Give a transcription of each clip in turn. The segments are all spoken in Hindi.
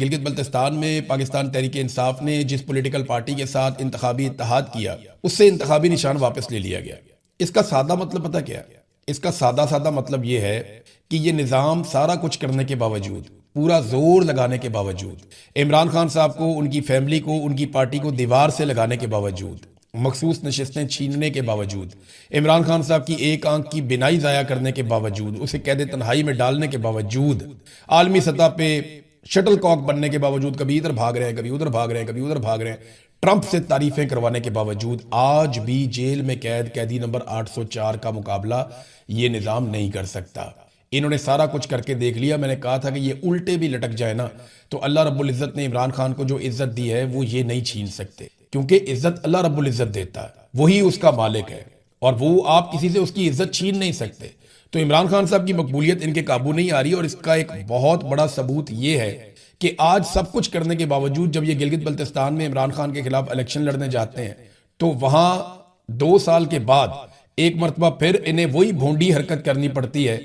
गिलगित बल्तिस्तान में पाकिस्तान तहरीक इंसाफ ने जिस पॉलिटिकल पार्टी के साथ इंतखाबी इत्तेहाद किया, उससे इंतखाबी निशान वापस ले लिया गया। इसका सादा मतलब पता क्या है? इसका सादा सादा मतलब यह है कि ये निज़ाम सारा कुछ करने के बावजूद, पूरा जोर लगाने के बावजूद, इमरान खान साहब को, उनकी फैमिली को, उनकी पार्टी को दीवार से लगाने के बावजूद, मखसूस नशिस्तें छीनने के बावजूद, इमरान खान साहब की एक आंख की बिनाई ज़ाया करने के बावजूद, उसे कैद तन्हाई में डालने के बावजूद, आलमी सतह पे शटल कॉक बनने के बावजूद कभी इधर भाग रहे हैं, कभी उधर भाग रहे हैं, कभी उधर भाग रहे हैं, ट्रंप से तारीफें करवाने के बावजूद आज भी जेल में कैदी नंबर 804 का मुकाबला ये निज़ाम नहीं कर सकता। इन्होंने सारा कुछ करके देख लिया। मैंने कहा था कि ये उल्टे भी लटक जाए ना, तो अल्लाह रब्बुल इज़्ज़त ने इमरान खान को जो इज्जत दी है वो ये नहीं छीन सकते, क्योंकि इज्जत अल्लाह रब्बुल इज़्ज़त देता है, वही उसका मालिक है, और वो आप किसी से उसकी इज्जत छीन नहीं सकते। तो इमरान खान साहब की मकबूलियत इनके काबू नहीं आ रही, और इसका एक बहुत बड़ा सबूत ये है कि आज सब कुछ करने के बावजूद जब ये गिलगित बल्तिस्तान में इमरान खान के खिलाफ इलेक्शन लड़ने जाते हैं, तो वहां 2 साल के बाद एक मरतबा फिर इन्हें वही भोंडी हरकत करनी पड़ती है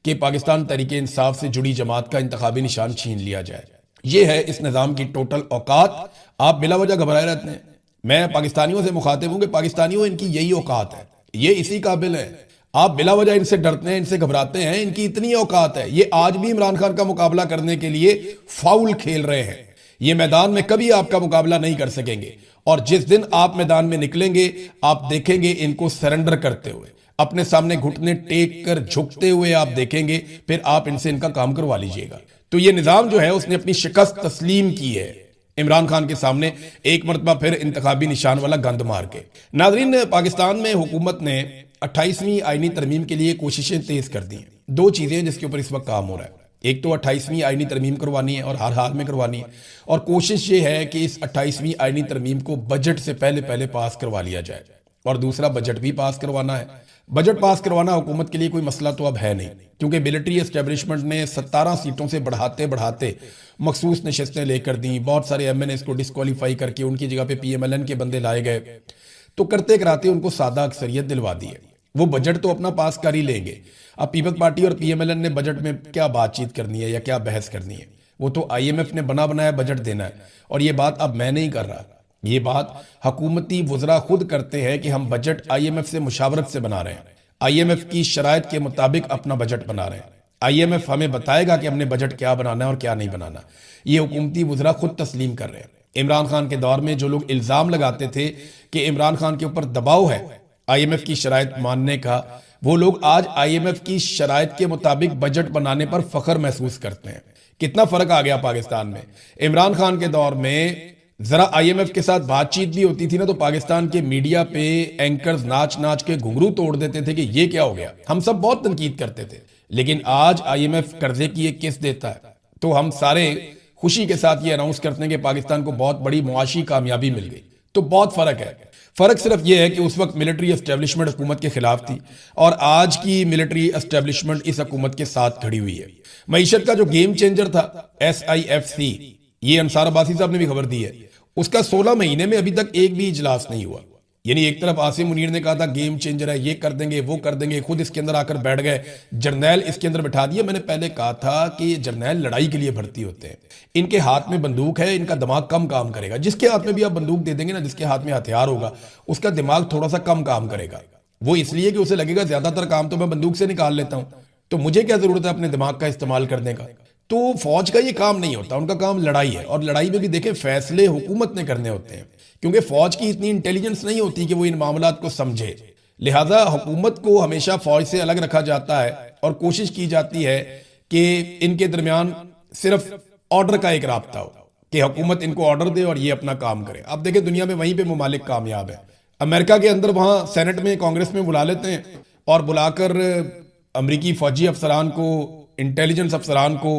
कि पाकिस्तान तहरीक इंसाफ से जुड़ी जमात का इंतखाबी निशान छीन लिया जाए। ये है इस निज़ाम की टोटल औकात। आप बिला वजह घबराए रहते हैं। मैं पाकिस्तानियों से मुखातिब हूं कि पाकिस्तानियों, इनकी यही औकात है, ये इसी काबिल है। आप बिला वजह इनसे डरते हैं, इनसे घबराते हैं, इनकी इतनी औकात है। ये आज भी इमरान खान का मुकाबला करने के लिए फाउल खेल रहे हैं। ये मैदान में कभी आपका मुकाबला नहीं कर सकेंगे, और जिस दिन आप मैदान में निकलेंगे आप देखेंगे इनको सरेंडर करते हुए, अपने सामने घुटने टेक कर झुकते हुए आप देखेंगे, फिर आप इनसे इनका काम करवा लीजिएगा। तो ये निज़ाम जो है उसने अपनी शिकस्त तस्लीम की है इमरान खान के सामने, एक मरतबा फिर इंतखाबी निशान वाला गंद मार के। नाजरीन, पाकिस्तान में हुकूमत ने 28वीं आईनी तरमीम के लिए कोशिशें तेज कर दी हैं। 2 चीजें जिसके ऊपर इस वक्त काम हो रहा है, एक तो 28वीं आईनी तरमीम करवानी है और हर हाल में करवानी है, और कोशिश ये है कि इस 28वीं आईनी तरमीम को बजट से पहले पहले पास करवा लिया जाए, और दूसरा बजट भी पास करवाना है। बजट पास करवाना हुकूमत के लिए कोई मसला तो अब है नहीं, क्योंकि मिलिट्री एस्टेब्लिशमेंट ने 17 सीटों से बढ़ाते बढ़ाते मखसूस नशस्तें लेकर दी, बहुत सारे MNAs को डिस्क्वालीफाई करके उनकी जगह पे PMLN के बंदे लाए गए, तो करते कराते उनको सादा अक्सरियत दिलवा दी है। वो बजट तो अपना पास कर ही लेंगे। अब पीपल्स पार्टी और PMLN ने बजट में क्या बातचीत करनी है या क्या बहस करनी है? वो तो IMF ने बना बनाया बजट देना है, और ये बात अब मैं नहीं कर रहा, ये बात हुकूमती वज़रा खुद करते हैं कि हम बजट IMF से मुशावरत से बना रहे हैं, IMF की शराइत के मुताबिक अपना बजट बना रहे हैं। IMF हमें बताएगा कि हमने बजट क्या बनाना है और क्या नहीं बनाना। ये हुकूमती वज़रा खुद तस्लीम कर रहे हैं। इमरान खान के दौर में जो लोग इल्ज़ाम लगाते थे कि इमरान खान के ऊपर दबाव है IMF की शराइत मानने का, वो लोग आज IMF की शराइत के मुताबिक बजट बनाने पर फख्र महसूस करते हैं। कितना फर्क आ गया पाकिस्तान में। इमरान खान के दौर में जरा IMF के साथ बातचीत भी होती थी ना, तो पाकिस्तान के मीडिया पे एंकर्स नाच नाच के घुंघरू तोड़ देते थे कि ये क्या हो गया। हम सब बहुत तनकीद करते थे, लेकिन आज IMF कर्जे की एक किस्त देता है, तो हम सारे खुशी के साथ ये अनाउंस करते हैं कि पाकिस्तान को बहुत बड़ी मुआशी कामयाबी मिल गई। तो बहुत फर्क है। फर्क सिर्फ यह है कि उस वक्त मिलिट्री एस्टेब्लिशमेंट हुकूमत के खिलाफ थी, और आज की मिलिट्री एस्टेब्लिशमेंट इस हुकूमत के साथ खड़ी हुई है। मईशत का जो गेम चेंजर था SIFC, ये अंसार अब्बासी साहब ने भी खबर दी है, उसका 16 महीने में अभी तक एक भी इजलास नहीं हुआ। यानी एक तरफ आसिम मुनीर ने कहा था गेम चेंजर है, ये कर देंगे वो कर देंगे, खुद इसके अंदर आकर बैठ गए, जर्नैल इसके अंदर बैठा दिए। मैंने पहले कहा था कि जर्नैल लड़ाई के लिए भर्ती होते हैं, इनके हाथ में बंदूक है, इनका दिमाग कम काम करेगा। जिसके हाथ में भी आप बंदूक दे देंगे ना, जिसके हाथ में हथियार होगा, उसका दिमाग थोड़ा सा कम काम करेगा। वो इसलिए कि उसे लगेगा ज्यादातर काम तो मैं बंदूक से निकाल लेता हूं, तो मुझे क्या जरूरत है अपने दिमाग का इस्तेमाल करने का। तो फौज का ये काम नहीं होता, उनका काम लड़ाई है, और लड़ाई में भी देखें फैसले हुकूमत ने करने होते हैं, क्योंकि फौज की इतनी इंटेलिजेंस नहीं होती कि वो इन मामलात को समझे। लिहाजा हुकूमत को हमेशा फौज से अलग रखा जाता है, और कोशिश की जाती है कि इनके दरमियान सिर्फ ऑर्डर का एक राब्ता हो कि हुकूमत इनको ऑर्डर दे और ये अपना काम करे। अब देखें दुनिया में वहीं पे ममालिक कामयाब है। अमेरिका के अंदर वहां सेनेट में, कांग्रेस में बुला लेते हैं, और बुलाकर अमरीकी फौजी अफसरान को, इंटेलिजेंस अफसरान को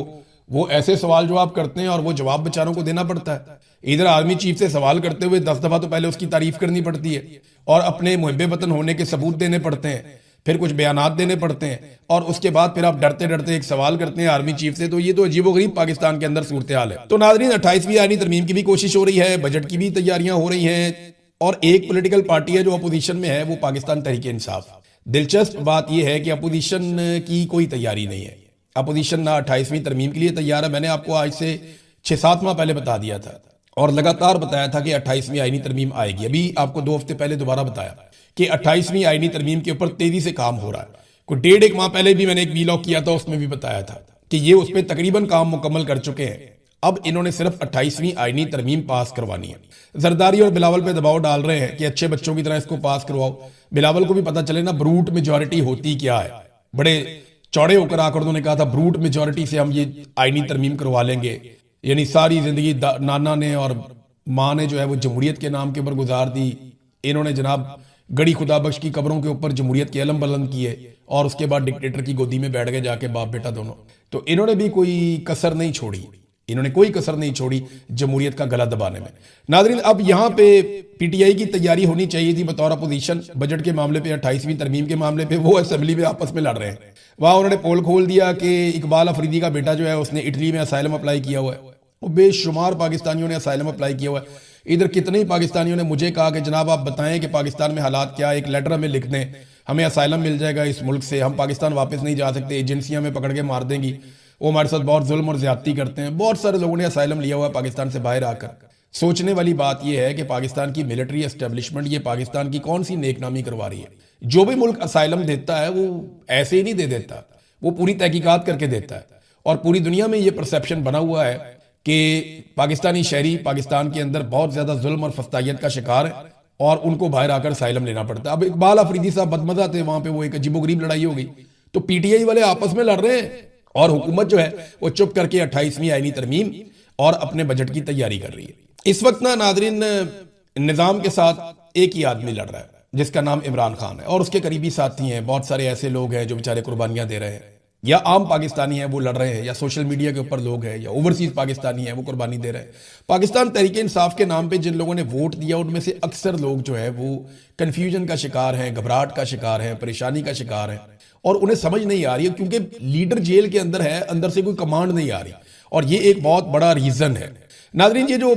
वो ऐसे सवाल जवाब करते हैं, और वो जवाब बेचारों को देना पड़ता है। इधर आर्मी चीफ से सवाल करते हुए 10 दफा तो पहले उसकी तारीफ करनी पड़ती है, और अपने मुहब्बे वतन होने के सबूत देने पड़ते हैं, फिर कुछ बयानात देने पड़ते हैं, और उसके बाद फिर आप डरते डरते एक सवाल करते हैं आर्मी चीफ से। तो ये तो अजीबोगरीब पाकिस्तान के अंदर सूरत हाल है। तो नाज़रीन, 28वीं आईनी तरमीम की भी कोशिश हो रही है, बजट की भी तैयारियां हो रही हैं, और एक पॉलिटिकल पार्टी है जो अपोजिशन में है, वो पाकिस्तान तहरीक इंसाफ। दिलचस्प बात यह है कि अपोजिशन की कोई तैयारी नहीं है। अपोजिशन ना 28वीं तरमीम के लिए तैयार है। मैंने आपको आज से 6-7 माह पहले बता दिया था और लगातार बताया था कि 28वीं आईनी तरमीम आएगी। अभी आपको 2 हफ्ते पहले दोबारा बताया कि 28वीं आईनी तरमीम के ऊपर तेजी से काम हो रहा है। कोई 1.5-1 माह पहले भी मैंने एक वीलॉग किया था, उसमें भी बताया था कि ये उस पर तकरीबन काम मुकम्मल कर चुके हैं। अब इन्होंने सिर्फ 28वीं आईनी तरमीम पास करवानी है। जरदारी और बिलावल पे दबाव डाल रहे हैं कि अच्छे बच्चों की तरह इसको पास करवाओ। बिलावल को भी पता चले ना ब्रूट मेजॉरिटी होती क्या है। बड़े चौड़े होकर आकर उन्होंने कहा था ब्रूट मेजॉरिटी से हम ये आईनी तरमीम करवा लेंगे। यानी सारी जिंदगी नाना ने और माँ ने जो है वो जमहूरियत के नाम के ऊपर गुजार दी। इन्होंने जनाब गड़ी खुदा बख्श की कब्रों के ऊपर जमहूरियत के अलम बुलंद किए और उसके बाद डिक्टेटर की गोदी में बैठ गए जाके बाप बेटा दोनों। तो इन्होंने भी कोई कसर नहीं छोड़ी, इन्होंने कोई कसर नहीं छोड़ी जमहूरियत का गला दबाने में। नाजरीन, अब यहाँ पे पीटीआई की तैयारी होनी चाहिए थी बतौर अपोजिशन बजट के मामले पे, 28वीं तरमीम के मामले पे। वो असेंबली में आपस में लड़ रहे हैं। वहां उन्होंने पोल खोल दिया कि इकबाल अफरीदी का बेटा जो है उसने इटली में असाइलम अप्लाई किया हुआ है। और बेशुमार पाकिस्तानियों ने असाइलम अप्लाई किया हुआ है। इधर कितने ही पाकिस्तानियों ने मुझे कहा कि जनाब आप बताएं कि पाकिस्तान में हालात क्या है, एक लेटर हमें लिख दें, हमें असाइलम मिल जाएगा इस मुल्क से, हम पाकिस्तान वापस नहीं जा सकते, एजेंसियां हमें पकड़ के मार देंगी, वो हमारे साथ बहुत जुल्म और ज्यादती करते हैं। बहुत सारे लोगों ने असाइलम लिया हुआ है पाकिस्तान से बाहर आकर। सोचने वाली बात यह है कि पाकिस्तान की मिलिट्री एस्टेब्लिशमेंट ये पाकिस्तान की कौन सी नेकनामी करवा रही है। जो भी मुल्क असाइलम देता है वो ऐसे ही नहीं दे देता, वो पूरी तहकीकात करके देता है। और पूरी दुनिया में ये परसेप्शन बना हुआ है कि पाकिस्तानी शहरी पाकिस्तान के अंदर बहुत ज्यादा जुल्म और फस्तायत का शिकार है और उनको बाहर आकर असाइलम लेना पड़ता है। अब इकबाल अफरीदी साहब बदमजा थे, वहां पे वो एक अजीबोगरीब लड़ाई हो गई। तो पीटीआई वाले आपस में लड़ रहे हैं और हुकूमत जो है वो चुप करके 28वीं आईनी तरमीम और अपने बजट की तैयारी कर रही है। इस वक्त ना नाजरीन, निजाम के साथ एक ही आदमी लड़ रहा है जिसका नाम इमरान खान है और उसके करीबी साथी हैं। बहुत सारे ऐसे लोग हैं जो बेचारे कुर्बानियां दे रहे हैं, या आम पाकिस्तानी हैं वो लड़ रहे हैं, या सोशल मीडिया के ऊपर लोग हैं, या ओवरसीज पाकिस्तानी हैं वो कुर्बानी दे रहे हैं। पाकिस्तान तहरीक इंसाफ के नाम पे जिन लोगों ने वोट दिया उनमें से अक्सर लोग जो है वो कन्फ्यूजन का शिकार हैं, घबराहट का शिकार हैं, परेशानी का शिकार हैं और उन्हें समझ नहीं आ रही है क्योंकि लीडर जेल के अंदर है, अंदर से कोई कमांड नहीं आ रही और ये एक बहुत बड़ा रीजन है। नाजरीन, ये जो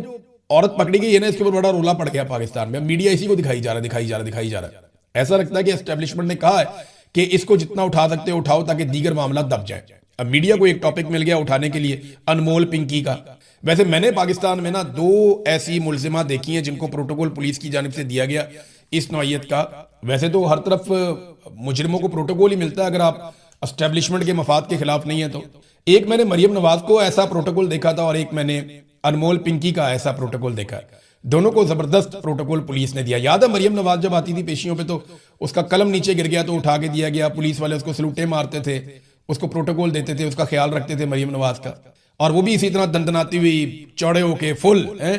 औरत पकड़ी गई है ना, इसके ऊपर बड़ा रोला पड़ गया पाकिस्तान में। मीडिया इसी को दिखाई जा रहा है। ऐसा लगता है कि एस्टेब्लिशमेंट ने कहा है कि इसको जितना उठा सकते हो उठाओ ताकि दीगर मामला दब जाए। अब मीडिया को एक टॉपिक मिल गया उठाने के लिए, अनमोल पिंकी का। वैसे मैंने पाकिस्तान में ना 2 ऐसी मुलजिमा देखी हैं जिनको प्रोटोकॉल पुलिस की जानिब से दिया गया इस नौयत का। वैसे तो हर तरफ मुजरिमों को प्रोटोकॉल ही मिलता है अगर आप एस्टेब्लिशमेंट के मफाद के खिलाफ नहीं है तो। एक मैंने मरियम नवाज को ऐसा प्रोटोकॉल देखा था और एक मैंने अनमोल पिंकी का ऐसा प्रोटोकॉल देखा है। दोनों को जबरदस्त प्रोटोकॉल पुलिस ने दिया। याद है मरियम नवाज जब आती थी पेशियों पे तो उसका कलम नीचे गिर गया तो उठा के दिया गया, पुलिस वाले उसको सलूटे मारते थे, उसको प्रोटोकॉल देते थे, उसका ख्याल रखते थे मरियम नवाज का। और वो भी इसी तरह दंदनाती हुई चौड़े होके फुल है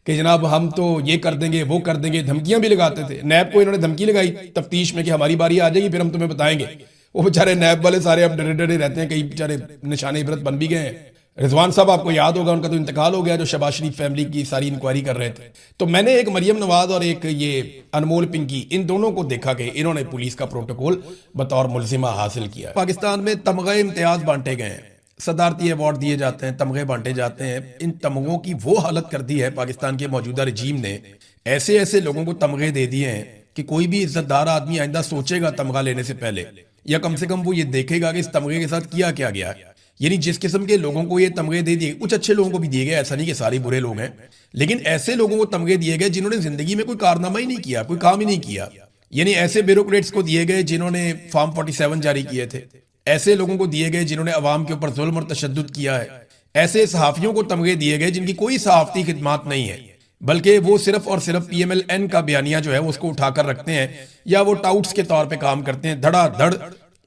कि जनाब हम तो ये कर देंगे वो कर देंगे, धमकियां भी लगाते थे। नैब को इन्होंने धमकी लगाई तफ्तीश में कि हमारी बारी आ जाएगी फिर हम तुम्हें बताएंगे। वो बेचारे नैब वाले सारे अब डरे डरे रहते हैं, कई बेचारे निशाने इबरत बन भी गए हैं। रिजवान साहब आपको याद होगा उनका तो इंतकाल हो गया जो शहबाज शरीफ फैमिली की सारी इंक्वायरी कर रहे थे। तो मैंने एक मरियम नवाज और एक ये अनमोल पिंकी, इन दोनों को देखा कि इन्होंने पुलिस का प्रोटोकॉल बतौर मुलजिमा हासिल किया। पाकिस्तान में तमगे इम्तियाज बांटे गए हैं, सदारती अवार्ड दिए जाते हैं, तमगे बांटे जाते हैं। इन तमगों की वो हालत कर दी है पाकिस्तान के मौजूदा रजीम ने, ऐसे ऐसे लोगों को तमगे दे दिए हैं कि कोई भी इज्जतदार आदमी आइंदा सोचेगा तमगा लेने से पहले, या कम से कम वो ये देखेगा कि इस तमगे के साथ किया क्या गया है। यानी जिस किस्म के लोगों को ये तमगे दे दिए, कुछ अच्छे लोगों को भी दिए गए, ऐसा नहीं कि सारे बुरे लोग हैं, लेकिन ऐसे लोगों को तमगे दिए गए जिन्होंने जिंदगी में कोई कारनामा ही नहीं किया, कोई काम ही नहीं किया। यानी ऐसे ब्यूरोक्रेट्स को दिए गए जिन्होंने फॉर्म 47 जारी किए थे, ऐसे लोगों को दिए गए जिन्होंने अवाम के ऊपर जुल्म और तशद्दुद किया है, ऐसे सहाफियों को तमगे दिए गए जिनकी कोई सहाफती खिदमात नहीं है, बल्कि वो सिर्फ और सिर्फ PMLN का बयानिया जो है उसको उठाकर रखते हैं या वो टाउट्स के तौर पे काम करते हैं। धड़ाधड़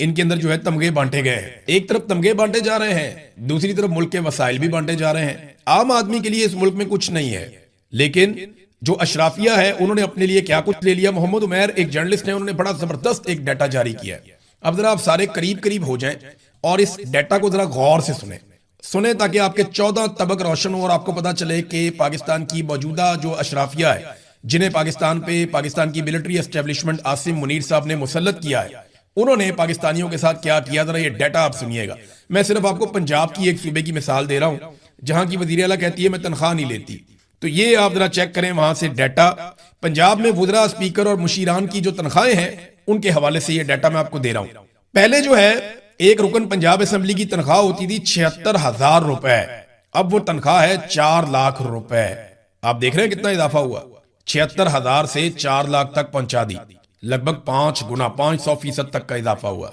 इनके अंदर जो है तमगे बांटे गए हैं। एक तरफ तमगे बांटे जा रहे हैं, दूसरी तरफ मुल्क के वसाइल भी बांटे जा रहे हैं। आम आदमी के लिए इस मुल्क में कुछ नहीं है, लेकिन जो अशराफिया है उन्होंने अपने लिए क्या कुछ ले लिया। मोहम्मद उमैर एक जर्नलिस्ट है, उन्होंने बड़ा जबरदस्त एक डाटा जारी किया है। अब जरा आप सारे करीब करीब हो जाएं और इस डाटा को जरा गौर से सुने ताकि आपके 14 तबक रोशन हो और आपको पता चले कि पाकिस्तान की मौजूदा जो अशराफिया है, जिन्हें पाकिस्तान पे पाकिस्तान की मिलिट्री एस्टेब्लिशमेंट आसिम मुनीर साहब ने मुसल्लत किया है, उन्होंने पाकिस्तानियों के साथ क्या किया। जरा ये डाटा आप सुनिएगा। मैं सिर्फ आपको पंजाब की एक सूबे की मिसाल दे रहा हूं जहां की वजीर आला कहती है मैं तनख्वाह नहीं लेती। तो ये आप जरा चेक करें वहां से डाटा। पंजाब में वुज़रा, स्पीकर और मुशीरान की जो तनख्वाहें हैं उनके हवाले से ये डाटा मैं आपको दे रहा हूं। पहले जो है एक रुकन पंजाब असेंबली की तनख्वाह होती थी 76,000 रुपए। अब वो तनख्वाह है 4 लाख रुपए। आप देख रहे हैं कितना इजाफा हुआ, 76,000 से 4 लाख तक पहुंचा दी, लगभग 5 गुना, 500% तक का इजाफा हुआ।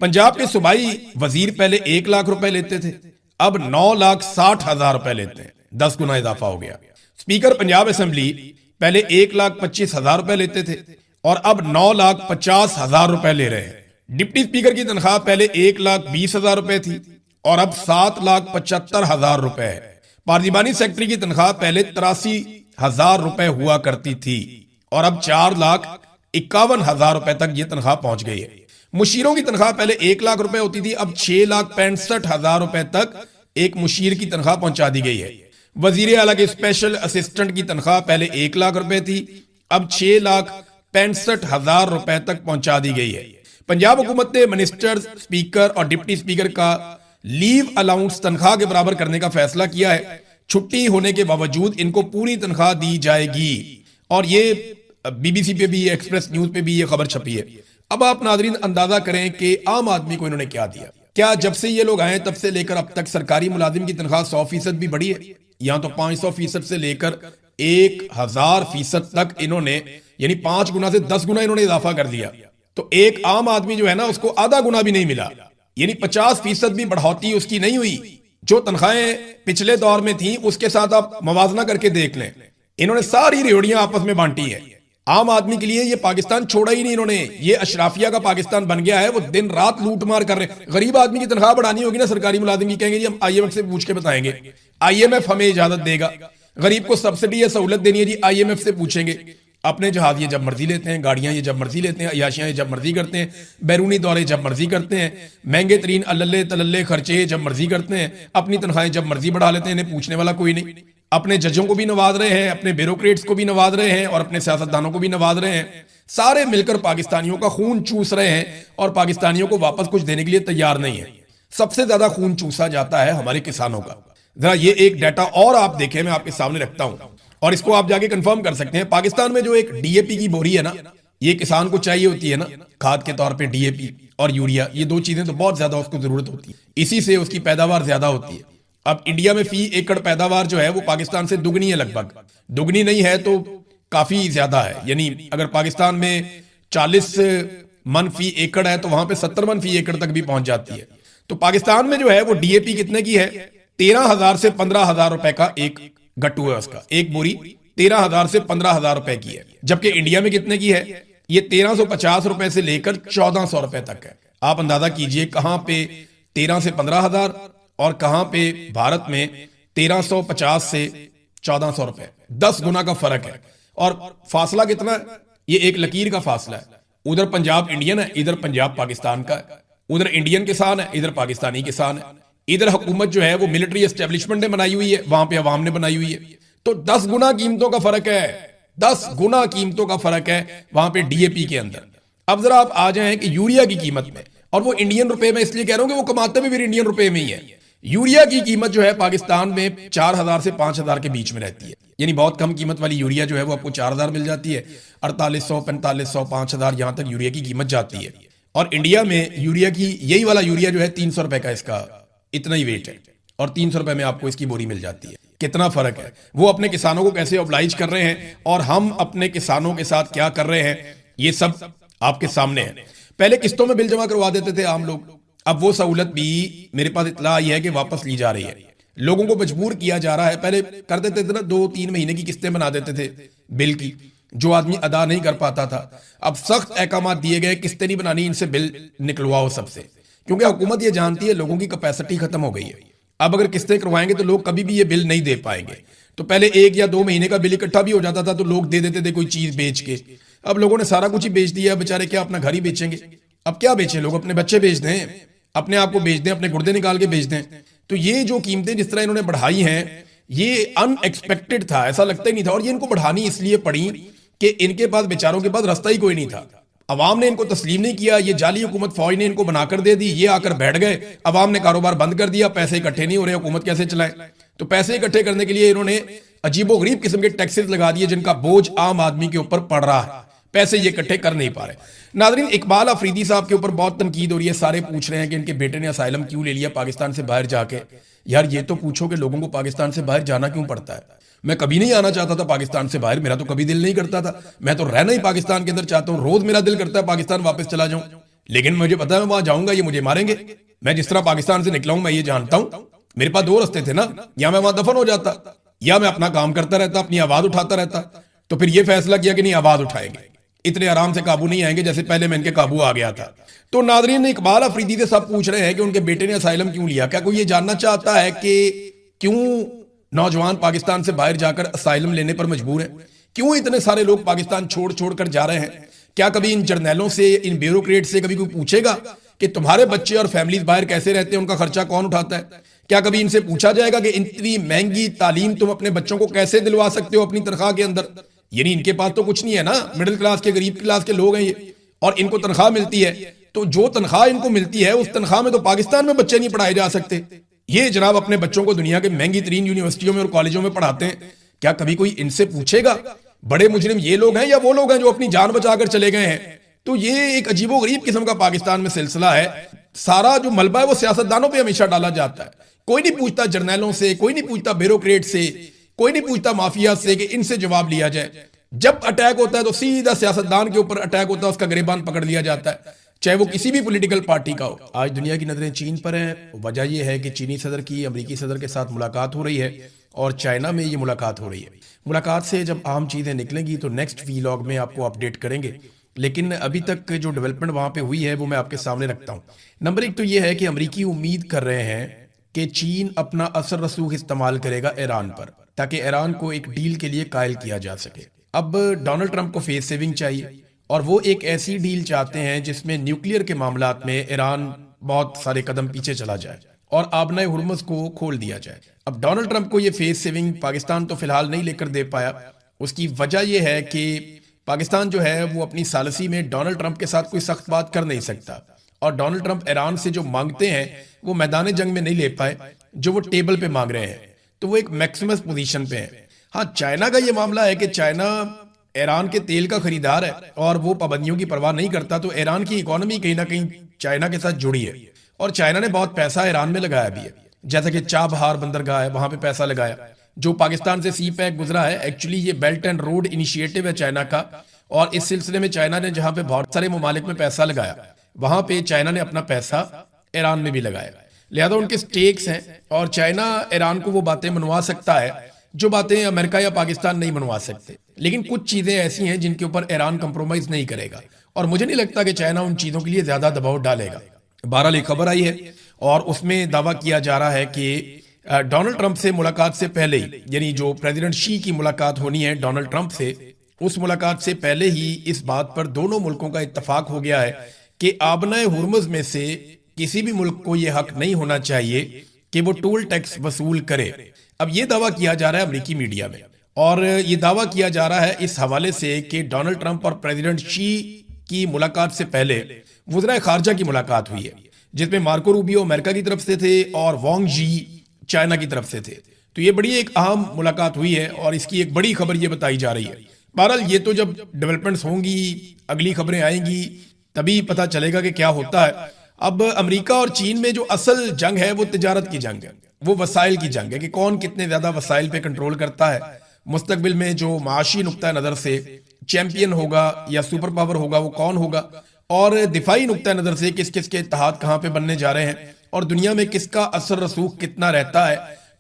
पंजाब के सूबाई वजीर पहले 1 लाख रुपए लेते थे, अब 9,60,000 रुपए लेते हैं, 10 गुना इजाफा हो गया। स्पीकर पंजाब असेंबली पहले 1,25,000 रुपए लेते थे और अब 9,50,000 रुपए ले रहे हैं। डिप्टी स्पीकर की तनख्वाह पहले 1,20,000 रुपए थी और अब 7,75,000 रुपए है। पार्लिमानी सेक्रेटरी की तनख्वाह पहले 83,000 रुपए हुआ करती थी और अब 4,51,000 रुपए तक ये तनख्वाह पहुंच गई है। मुशीरों की तनख्वाह पहले 1 लाख रुपए होती थी, अब 6,65,000 रुपए तक एक मुशीर की तनख्वाह पहुंचा दी गई है। वजीर आला के स्पेशल असिस्टेंट की तनख्वाह पहले 1 लाख रुपए थी, अब 6,65,000 रुपए तक पहुंचा दी गई है। पंजाब हुकूमत ने मिनिस्टर्स, स्पीकर और डिप्टी स्पीकर का लीव अलाउंस तनख्वाह के बराबर करने का फैसला किया है। छुट्टी होने के बावजूद इनको पूरी तनख्वाह दी जाएगी और ये BBC पे भी, एक्सप्रेस न्यूज पे भी ये खबर छपी है। अब आप नाजरीन अंदाजा करें कि आम आदमी को इन्होंने क्या दिया। क्या जब से ये लोग आए तब से लेकर अब तक सरकारी मुलाजिम की तनख्वाह 100% भी बढ़ी है? यहां तो 500% से लेकर 1,000% तक इन्होंने, यानी 5 गुना से 10 गुना इन्होंने इजाफा कर दिया। तो एक आम आदमी जो है ना, उसको आधा गुना भी नहीं मिला, यानी 50% भी बढ़ोतरी उसकी नहीं हुई। जो तनख्वाहें पिछले दौर में थी उसके साथ आप मवाजना करके देख लें, इन्होंने सारी रेवड़ियां आपस में बांटी है। आम आदमी के लिए ये पाकिस्तान छोड़ा ही नहीं इन्होंने, ये अशराफिया का पाकिस्तान बन गया है। वो दिन रात लूट मार कर रहे हैं। गरीब आदमी की तनख्वाह बढ़ानी होगी ना सरकारी मुलाजिम की, कहेंगे जी हम IMF से पूछ के बताएंगे, IMF हमें इजाजत देगा। गरीब को सब्सिडी या सहूलत देनी है जी, IMF से पूछेंगे। अपने जहाज ये जब मर्जी लेते हैं, गाड़ियां ये जब मर्जी लेते हैं, अयाशियां ये जब मर्जी करते हैं, बैरूनी दौरे जब मर्जी करते हैं, महंगे तरीन अल्ले तलल्ले खर्चे जब मर्जी करते हैं, अपनी तनख्वाहें जब मर्जी बढ़ा लेते हैं, इन्हें पूछने वाला कोई नहीं। अपने जजों को भी नवाज रहे हैं, अपने ब्यूरोक्रेट्स को भी नवाज रहे हैं और अपने सियासतदानों को भी नवाज रहे हैं। सारे मिलकर पाकिस्तानियों का खून चूस रहे हैं और पाकिस्तानियों को वापस कुछ देने के लिए तैयार नहीं है। सबसे ज्यादा खून चूसा जाता है हमारे किसानों का। जरा ये एक डाटा और आप देखें, मैं आपके सामने रखता हूं और इसको आप जाके कंफर्म कर सकते हैं। पाकिस्तान में जो एक DAP की बोरी है ना, ये किसान को चाहिए होती है ना खाद के तौर पे, DAP और यूरिया, ये 2 चीजें तो बहुत ज्यादा उसको जरूरत होती है, इसी से उसकी पैदावार ज्यादा होती है। अब इंडिया में फी एकड़ पैदावार जो है वो पाकिस्तान से दुगनी है, लगभग दुगनी नहीं है तो काफी ज्यादा है। यानी अगर पाकिस्तान में 40 मन फी एकड़ है तो वहां पे 70 मन फी एकड़ तक भी पहुंच जाती है। तो पाकिस्तान में जो है वो DAP कितने की है? 13,000 से 15,000 रुपए का एक गट्टू है उसका, एक बोरी 13,000 से 15,000 रुपए की है। जबकि इंडिया में कितने की है? ये 1,350 रुपए से लेकर 1,400 रुपए तक है। आप अंदाजा कीजिए कहां पे 13 से 15,000 और कहां पे भारत में 1,350 से 1,400 रुपए, 10 गुना का फर्क है। और फासला कितना है? ये एक लकीर का फासला है। उधर पंजाब इंडियन है, इधर पंजाब पाकिस्तान का है। उधर इंडियन किसान है, इधर पाकिस्तानी किसान है। इधर हुकूमत जो है वो मिलिट्री एस्टेब्लिशमेंट ने बनाई हुई है, वहां पे अवाम ने बनाई हुई है। तो 10 गुना कीमतों का फर्क है, 10 गुना कीमतों का फर्क है वहां पे DAP के अंदर। अब जरा आप आ जाएं कि यूरिया की कीमत में, और वो इंडियन रुपए में इसलिए कह रहा हूं कि वो कमाते भी फिर इंडियन रुपए में ही है। यूरिया की कीमत जो है पाकिस्तान में 4,000 से 5,000 के बीच में रहती है, यानी बहुत कम कीमत वाली यूरिया जो है वो आपको 4,000 मिल जाती है। 4,800, 4,500, 5,000 यहां तक यूरिया की कीमत जाती है। और इंडिया में यूरिया की, यही वाला यूरिया जो है 300 रुपए का, इसका इतना ही वेट है और 300 रुपए में आपको इसकी बोरी मिल जाती है। कितना फर्क है। वो अपने किसानों को कैसे ऑब्लाइज कर रहे हैं और हम अपने किसानों के साथ क्या कर रहे हैं, ये सब आपके सामने है। पहले किस्तों में बिल जमा करवा देते थे आम लोग, अब वो सहूलत भी मेरे पास इत्तला आई है कि वापस ली जा रही है। लोगों को मजबूर किया जा रहा है। पहले कर देते थे ना, 2-3 महीने की किस्तें बना देते थे बिल की, जो आदमी अदा नहीं कर पाता था। अब सख्त अहकाम दिए गए, किस्तें नहीं बनानी, इनसे बिल निकलवाओ सबसे, क्योंकि हुकूमत ये जानती है लोगों की कैपेसिटी खत्म हो गई है। अब अगर किस्तें करवाएंगे तो लोग कभी भी ये बिल नहीं दे पाएंगे। तो पहले 1 या 2 महीने का बिल इकट्ठा भी हो जाता था तो लोग दे देते थे कोई चीज बेच के। अब लोगों ने सारा कुछ ही बेच दिया, बेचारे क्या अपना घर ही बेचेंगे? अब क्या बेचें लोग? अपने बच्चे बेच दें, अपने आप को बेच दें, अपने गुर्दे निकाल के बेच दें। तो ये जो कीमतें जिस तरह इन्होंने बढ़ाई हैं, ये अनएक्सपेक्टेड था, ऐसा लगता ही नहीं था। और ये इनको बढ़ानी इसलिए पड़ी कि इनके पास, बेचारों के पास रास्ता ही कोई नहीं था। अवाम ने इनको तस्लीम नहीं किया, ये जाली हुकूमत फौज ने इनको बनाकर दे दी, ये आकर बैठ गए, अवाम ने कारोबार बंद कर दिया, पैसे इकट्ठे नहीं हो रहे, हुकूमत कैसे चलाए? तो पैसे इकट्ठे करने के लिए इन्होंने अजीबोगरीब किस्म के टैक्सेस लगा दिए, जिनका बोझ आम आदमी के ऊपर पड़ रहा है। पैसे ये इकट्ठे कर नहीं पा रहे। नाज़रीन, इकबाल अफरीदी साहब के ऊपर बहुत तनकीद हो रही है। सारे पूछ रहे हैं कि इनके बेटे ने असाइलम क्यों ले लिया पाकिस्तान से बाहर जाके। यार ये तो पूछो कि लोगों को पाकिस्तान से बाहर जाना क्यों पड़ता है। मैं कभी नहीं आना चाहता था पाकिस्तान से बाहर, मेरा तो कभी दिल नहीं करता था। मैं तो रहना ही पाकिस्तान के अंदर चाहता हूँ, रोज मेरा दिल करता है पाकिस्तान वापस चला जाऊं, लेकिन मुझे पता है मैं वहां जाऊंगा ये मुझे मारेंगे। मैं जिस तरह पाकिस्तान से निकला हूं मैं ये जानता हूं, मेरे पास दो रास्ते थे ना, या मैं वहां दफन हो जाता या मैं अपना काम करता रहता, अपनी आवाज उठाता रहता। तो फिर ये फैसला किया कि नहीं, आवाज उठाएंगे, इतने आराम से काबू नहीं आएंगे जैसे पहले मैं इनके काबू आ गया था। तो नादरीन, इकबाल अफरीदी से सब पूछ रहे हैं कि उनके बेटे ने असाइलम क्यों लिया। क्या कोई ये जानना चाहता है कि क्यों नौजवान पाकिस्तान से बाहर जाकर असाइलम लेने पर मजबूर हैं? क्यों इतने सारे लोग पाकिस्तान छोड़ छोड़ कर जा रहे हैं? क्या कभी इन जर्नैलों से, इन ब्यूरोक्रेट से कभी कोई पूछेगा कि तुम्हारे बच्चे और फैमिलीज बाहर कैसे रहते हैं, उनका खर्चा कौन उठाता है? क्या कभी इनसे पूछा जाएगा कि इतनी महंगी तालीम तुम अपने बच्चों को कैसे दिलवा सकते हो अपनी तनख्वाह के अंदर? यानी इनके पास तो कुछ नहीं है ना, मिडिल क्लास के गरीब क्लास के लोग हैं ये, और इनको तनख्वाह मिलती है। तो जो तनख्वाह इनको मिलती है उस तनख्वाह में तो पाकिस्तान में बच्चे नहीं पढ़ाए जा सकते। ये जनाब अपने बच्चों को दुनिया के महंगी तरीन यूनिवर्सिटियों में और कॉलेजों में पढ़ाते हैं। क्या कभी कोई इनसे पूछेगा? बड़े मुजरिम ये लोग हैं या वो लोग हैं जो अपनी जान बचाकर चले गए हैं? तो ये एक अजीबो गरीब किस्म का पाकिस्तान में सिलसिला है। सारा जो मलबा है वो सियासतदानों पे हमेशा डाला जाता है। कोई नहीं पूछता जर्नैलों से, कोई नहीं पूछता ब्यूरोक्रेट से, कोई नहीं पूछता माफिया से कि इनसे जवाब लिया जाए। जब अटैक होता है तो सीधा सियासतदान के ऊपर अटैक होता है, उसका गिरेबान पकड़ लिया जाता है, चाहे वो किसी भी पॉलिटिकल पार्टी का हो। आज दुनिया की नजरें चीन पर हैं। वजह यह है कि चीनी सदर की अमेरिकी सदर के साथ मुलाकात हो रही है और चाइना में ये मुलाकात हो रही है। मुलाकात से जब आम चीज़ें निकलेंगी तो नेक्स्ट वीलॉग में आपको अपडेट करेंगे, लेकिन अभी तक जो डेवलपमेंट वहाँ पे हुई है वो मैं आपके सामने रखता हूँ। नंबर एक तो ये है कि अमेरिकी उम्मीद कर रहे हैं कि चीन अपना असर रसूख इस्तेमाल करेगा ईरान पर, ताकि ईरान को एक डील के लिए कायल किया जा सके। अब डोनाल्ड ट्रंप को फेस सेविंग चाहिए और वो एक ऐसी डील चाहते हैं जिसमें न्यूक्लियर के मामलात में ईरान बहुत सारे कदम पीछे चला जाए और आबनाए हुर्मुज़ को खोल दिया जाए। अब डोनाल्ड ट्रंप को ये फेस सेविंग पाकिस्तान तो फिलहाल नहीं लेकर दे पाया। उसकी वजह यह है कि पाकिस्तान जो है वो अपनी सालसी में डोनाल्ड ट्रंप के साथ कोई सख्त बात कर नहीं सकता, और डोनाल्ड ट्रंप ईरान से जो मांगते हैं वो मैदान जंग में नहीं ले पाए, जो वो टेबल पे मांग रहे हैं, तो वो एक मैक्सिमस पोजीशन पे है। हाँ, चाइना का ये मामला है कि चाइना ईरान के तेल का खरीदार है और वो पाबंदियों की परवाह नहीं करता, तो ईरान की इकोनॉमी कहीं ना कहीं चाइना के साथ जुड़ी है और चाइना ने बहुत पैसा ईरान में लगाया भी है। जैसा कि चाबहार बंदरगाह है, वहां पे पैसा लगाया। जो पाकिस्तान से सी पैक गुजरा है, एक्चुअली ये बेल्ट एंड रोड इनिशिएटिव है चाइना का, और इस सिलसिले में चाइना ने जहां पे बहुत सारे ममालिक में पैसा लगाया, वहां पे चाइना ने अपना पैसा ईरान में भी लगाया। लिहाजा उनके स्टेक्स हैं और चाइना ईरान को वो बातें मनवा सकता है जो बातें अमेरिका या पाकिस्तान नहीं मनवा सकते। लेकिन कुछ चीजें ऐसी हैं जिनके ऊपर ईरान कंप्रोमाइज नहीं करेगा, और मुझे नहीं लगता कि चाइना उन चीजों के लिए ज्यादा दबाव डालेगा। बहरहाल एक खबर आई है और उसमें दावा किया जा रहा है कि डोनाल्ड ट्रंप से मुलाकात से पहले ही, यानी जो प्रेसिडेंट शी की मुलाकात होनी है डोनाल्ड ट्रंप से, उस मुलाकात से पहले ही इस बात पर दोनों मुल्कों का इत्तफाक हो गया है कि आबनाए हुर्मुज़ में से किसी भी मुल्क को यह हक नहीं होना चाहिए कि वो टोल टैक्स वसूल करे। अब ये दावा किया जा रहा है अमेरिकी मीडिया में, और ये दावा किया जा रहा है इस हवाले से कि डोनाल्ड ट्रंप और प्रेसिडेंट शी की मुलाकात से पहले वज़ीर खारजा की मुलाकात हुई है, जिसमें मार्को रूबियो अमेरिका की तरफ से थे और वांग जी चाइना की तरफ से थे। तो ये बड़ी एक अहम मुलाकात हुई है और इसकी एक बड़ी खबर ये बताई जा रही है। बहरहाल ये तो जब डेवलपमेंट्स होंगी, अगली खबरें आएंगी, तभी पता चलेगा कि क्या होता है। अब अमेरिका और चीन में जो असल जंग है वो तिजारत की जंग है, वो वसाइल की जंग है कि कौन कितने ज्यादा वसाइल पे कंट्रोल करता है। मुस्तकबिल में जो माशी नुक्ता नजर से चैंपियन होगा या सुपर पावर होगा वो कौन होगा, और दिफाई नुक्ता नजर से किस किस के इत्तेहाद कहाँ पे बनने जा रहे हैं, और दुनिया में किसका असर रसूख कितना रहता है,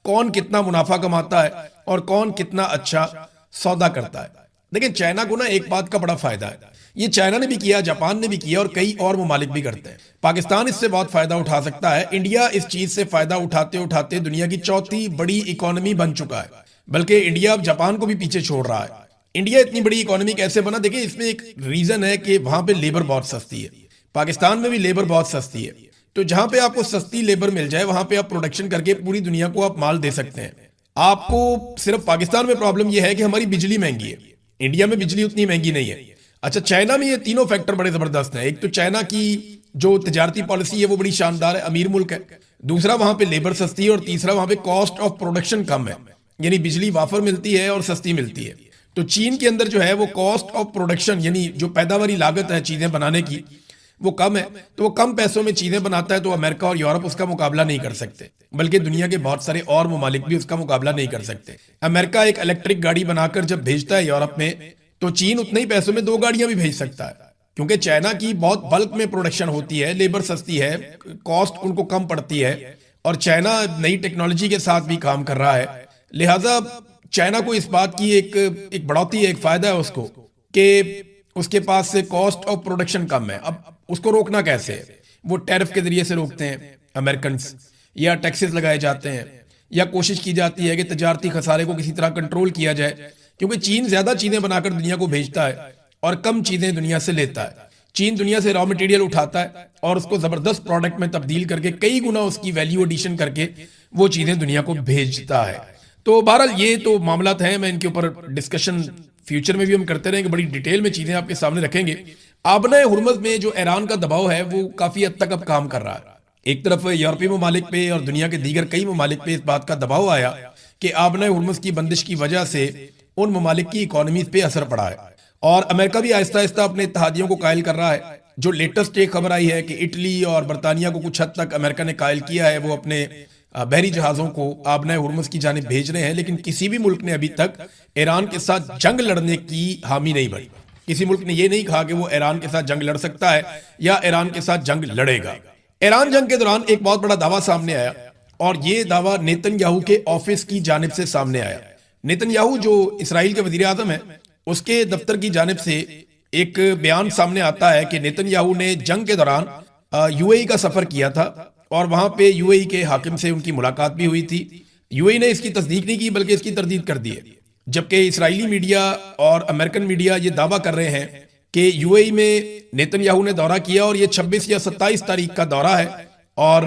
कौन कितना मुनाफा कमाता है और कौन कितना अच्छा सौदा करता है। लेकिन चाइना को ना एक बात का बड़ा फायदा है, ये चाइना ने भी किया, जापान ने भी किया और कई और ममालिक भी करते हैं। पाकिस्तान इससे बहुत फायदा उठा सकता है। इंडिया इस चीज से फायदा उठाते उठाते दुनिया की चौथी बड़ी इकोनॉमी बन चुका है, बल्कि इंडिया अब जापान को भी पीछे छोड़ रहा है। इंडिया इतनी बड़ी इकोनॉमी कैसे बना? देखिए, इसमें एक रीजन है कि वहां पे लेबर बहुत सस्ती है। पाकिस्तान में भी लेबर बहुत सस्ती है, तो जहां पे आपको सस्ती लेबर मिल जाए वहां पे आप प्रोडक्शन करके पूरी दुनिया को आप माल दे सकते हैं। आपको सिर्फ पाकिस्तान में प्रॉब्लम यह है कि हमारी बिजली महंगी है, इंडिया में बिजली उतनी महंगी नहीं है। अच्छा, चाइना में ये तीनों फैक्टर बड़े जबरदस्त हैं। एक तो चाइना की जो तजारती पॉलिसी है वो बड़ी शानदार है, अमीर मुल्क है। दूसरा, वहां पे लेबर सस्ती है, और तीसरा, वहां पे कॉस्ट ऑफ प्रोडक्शन कम है, यानी बिजली वाफर मिलती है और सस्ती मिलती है। तो चीन के अंदर जो है वो कॉस्ट ऑफ प्रोडक्शन, यानी जो पैदावारी लागत है चीजें बनाने की, वो कम है, तो वो कम पैसों में चीजें बनाता है, तो अमेरिका और यूरोप उसका मुकाबला नहीं कर सकते, बल्कि दुनिया के बहुत सारे और ममालिक भी उसका मुकाबला नहीं कर सकते। अमेरिका एक इलेक्ट्रिक गाड़ी बनाकर जब भेजता है यूरोप में, तो चीन उतने ही पैसों में 2 गाड़ियां भी भेज सकता है, क्योंकि चाइना की बहुत बल्क में प्रोडक्शन होती है, लेबर सस्ती है, कॉस्ट उनको कम पड़ती है, और चाइना नई टेक्नोलॉजी के साथ भी काम कर रहा है। लिहाजा चाइना को इस बात की एक बढ़ोतरी है, एक फायदा है उसको कि उसके पास से कॉस्ट ऑफ प्रोडक्शन कम है। अब उसको रोकना कैसे है? वो टैरिफ के जरिए से रोकते हैं अमेरिकन, या टैक्सेस लगाए जाते हैं, या कोशिश की जाती है कि तजारती खसारे को किसी तरह कंट्रोल किया जाए, क्योंकि चीन ज्यादा चीजें बनाकर दुनिया को भेजता है और कम चीजें दुनिया से लेता है। चीन दुनिया से रॉ मटेरियल उठाता है और उसको जबरदस्त प्रोडक्ट में तब्दील करके कई गुना उसकी वैल्यू एडिशन करके वो चीजें दुनिया को भेजता है। तो बहरहाल ये तो मामला हैं, मैं इनके ऊपर डिस्कशन फ्यूचर में भी हम करते रहेंगे, बड़ी डिटेल में चीजें आपके सामने रखेंगे। आबना हुर्मुज़ में जो ईरान का दबाव है वो काफी हद तक अब काम कर रहा है। एक तरफ यूरोपीय ममालिक पे और दुनिया के दीगर कई ममालिक पे इस बात का दबाव आया कि आबना हुर्मुज़ की बंदिश की वजह से उन ममालिक की इकोनॉमीज पे असर पड़ा है, और अमेरिका भी आहिस्ता आहिस्ता अपने इत्तेहादियों को कायल कर रहा है। जो लेटेस्ट एक खबर आई है कि इटली और बरतानिया को कुछ हद तक अमेरिका ने कायल किया है, वो अपने बहरी जहाजों को आबना हुर्मुज़ की जानिब भेज रहे हैं, लेकिन किसी भी मुल्क ने अभी तक ईरान के साथ जंग लड़ने की हामी नहीं भरी। किसी मुल्क ने यह नहीं कहा कि वो ईरान के साथ जंग लड़ सकता है या ईरान के साथ जंग लड़ेगा। ईरान जंग के दौरान एक बहुत बड़ा दावा सामने आया, और ये दावा नेतन्याहू के ऑफिस की जानिब से सामने आया। नेतन्याहू जो इसराइल के वजीर आज़म है, उसके दफ्तर की जानिब से एक बयान सामने आता है कि नेतन्याहू ने जंग के दौरान यूएई का सफर किया था, और वहां पे यूएई के हाकिम से उनकी मुलाकात भी हुई थी। यूएई ने इसकी तस्दीक नहीं की, बल्कि इसकी तरदीद कर दी है, जबकि इस्राएली मीडिया और अमेरिकन मीडिया ये दावा कर रहे हैं कि यूएई में नेतन्याहू ने दौरा किया, और ये 26 या 27 तारीख का दौरा है, और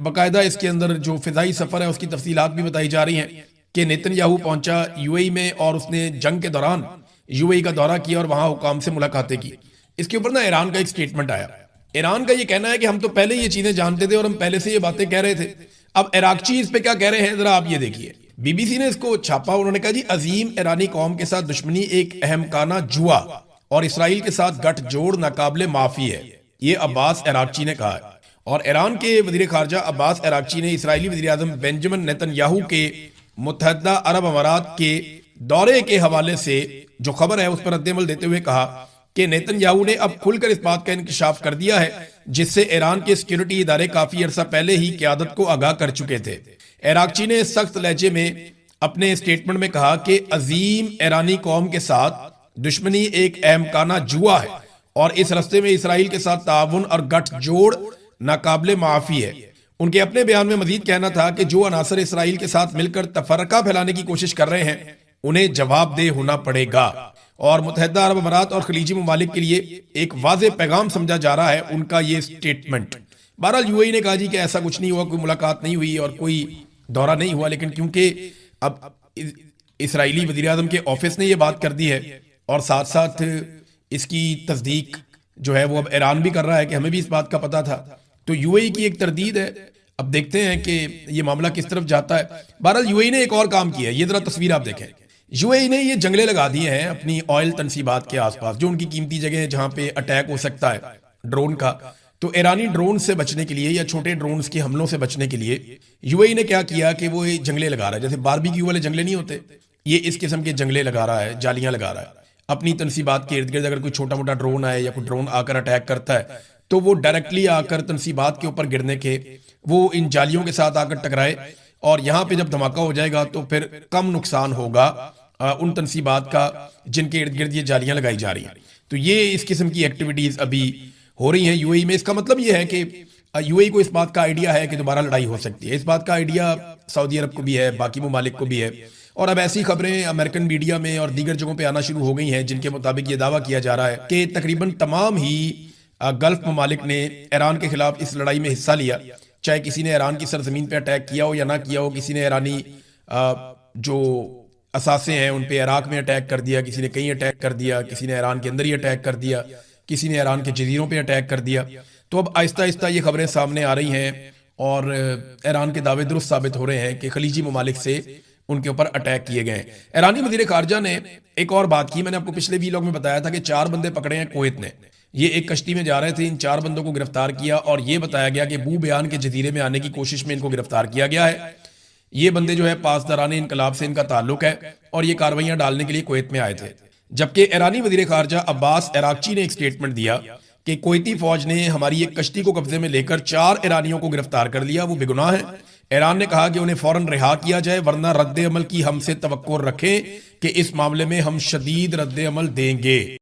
बाकायदा इसके अंदर जो फिजाई सफर है उसकी तफसीलात भी बताई जा रही हैं कि नेतन्याहू पहुंचा यूएई में और उसने जंग के दौरान यूएई का दौरा किया और वहां हुकाम से मुलाकातें की। इसके ऊपर ना ईरान का एक स्टेटमेंट आया। ईरान का ये कहना है कि हम तो पहले ये चीजें जानते थे और हम पहले से ये बातें कह रहे थे। अब इराकची इस पे क्या कह रहे हैं, जरा आप ये देखिए। बीबीसी ने इसको छापा, उन्होंने कहा जी, अजीम ईरानी कौम के साथ दुश्मनी एक अहमकाना जुआ और इसराइल के साथ गठजोड़ नाकाबिले माफी है, ये अब्बास इराकची ने कहा है। और ईरान के वजीर खारजा अब्बास इराकची ने इसराइली वजीर आजम बेंजामिन नेतन्याहू के मुत्तहदा अरब अमारात के दौरे के हवाले से जो खबर है उस पर रद्द-ए-अमल देते हुए कहा कि नेतन्याहू ने अब खुलकर इस बात का इंकशाफ कर दिया है जिससे ईरान के सिक्योरिटी इदारे काफी अरसा पहले ही क़यादत को आगाह कर चुके थे। इराकची ने सख्त लहजे में अपने स्टेटमेंट में कहा कि अजीम ईरानी कौम के साथ दुश्मनी एक अहमकाना जुआ है और इस रास्ते में इसराइल के साथ ताउन और गठजोड़ नाकाबिले माफी है। उनके अपने बयान में मजीद कहना था कि जो अनासर इसराइल के साथ मिलकर तफरका फैलाने की कोशिश कर रहे हैं उन्हें जवाबदेह होना पड़ेगा, और मुत्तहदा अरब अमारात और खलीजी ममालिक के लिए एक वाज़ेह पैगाम समझा जा रहा है उनका ये स्टेटमेंट। बहरहाल यूएई ने कहा जी कि ऐसा कुछ नहीं हुआ, कोई मुलाकात नहीं हुई और कोई दौरा नहीं हुआ, लेकिन क्योंकि अब इसराइली वज़ीर आज़म के ऑफिस ने ये बात कर दी है और साथ साथ इसकी तस्दीक जो है वो अब ईरान भी कर रहा है कि हमें भी इस बात का पता था, तो यूएई की एक तरदीद है। अब देखते हैं कि ये मामला किस तरफ जाता है। बहरहाल यूएई ने एक और काम किया है, ये जरा तस्वीर आप देखें। यूएई ने ये जंगले लगा दिए हैं अपनी ऑयल तनसीबात के आसपास, जो उनकी कीमती जगह है जहां पे अटैक हो सकता है ड्रोन का। तो ईरानी ड्रोन से बचने के लिए या छोटे ड्रोन के हमलों से बचने के लिए यूएई ने क्या किया कि वो ये जंगले लगा रहा है, जैसे बारबेक्यू वाले जंगले नहीं होते, ये इस किस्म के जंगले लगा रहा है, जालियां लगा रहा है अपनी तनसीबात के इर्द गिर्द। अगर कोई छोटा मोटा ड्रोन आए या कोई ड्रोन आकर अटैक करता है तो वो डायरेक्टली आकर तनसीबात के ऊपर गिरने के वो इन जालियों के साथ आकर टकराए, और यहाँ पे जब धमाका हो जाएगा तो फिर कम नुकसान होगा उन तनसीबात का जिनके इर्द गिर्द ये जालियां लगाई जा रही हैं। तो ये इस किस्म की एक्टिविटीज अभी हो रही हैं यूएई में। इसका मतलब ये है कि यूएई को इस बात का आइडिया है कि दोबारा लड़ाई हो सकती है। इस बात का आइडिया सऊदी अरब को भी है, बाकी ममालिक को भी है, और अब ऐसी खबरें अमेरिकन मीडिया में और दीगर जगहों पे आना शुरू हो गई हैं जिनके मुताबिक ये दावा किया जा रहा है कि तकरीबन तमाम ही गल्फ ममालिक ने ईरान के खिलाफ इस लड़ाई में हिस्सा लिया, चाहे किसी ने ईरान की सरजमीन पे अटैक किया हो या ना किया हो। किसी ने ईरानी जो असासे हैं उन पे इराक में अटैक कर दिया, किसी ने कहीं अटैक कर दिया, किसी ने ईरान के अंदर ही अटैक कर दिया, किसी ने ईरान के जजीरों पे अटैक कर दिया। तो अब आहिस्ता आहिस्ता ये खबरें सामने आ रही हैं और ईरान के दावे दुरुस्त साबित हो रहे हैं कि खलीजी ममालिक से उनके ऊपर अटैक किए गए। ईरानी वजीर खारजा ने एक और बात की, मैंने आपको पिछले वीलॉग में बताया था कि 4 बंदे पकड़े हैं कुवैत ने। ये एक कश्ती में जा रहे थे, इन 4 बंदों को गिरफ्तार किया और ये बताया गया कि बू बयान के जजीरे में आने की कोशिश में इनको गिरफ्तार किया गया है। ये बंदे जो है पासदारान इनकलाब से इनका ताल्लुक है और ये कार्रवाइयां डालने के लिए कुवैत में आए थे। जबकि ईरानी वजीर खारजा अब्बास अरागची ने एक स्टेटमेंट दिया कि कुवैती फौज ने हमारी एक कश्ती को कब्जे में लेकर 4 ईरानियों को गिरफ्तार कर लिया, वो बेगुनाह है। ईरान ने कहा कि उन्हें फौरन रिहा किया जाए वरना रद्द अमल की हमसे तवक्को रखें कि इस मामले में हम शदीद रद्द अमल देंगे।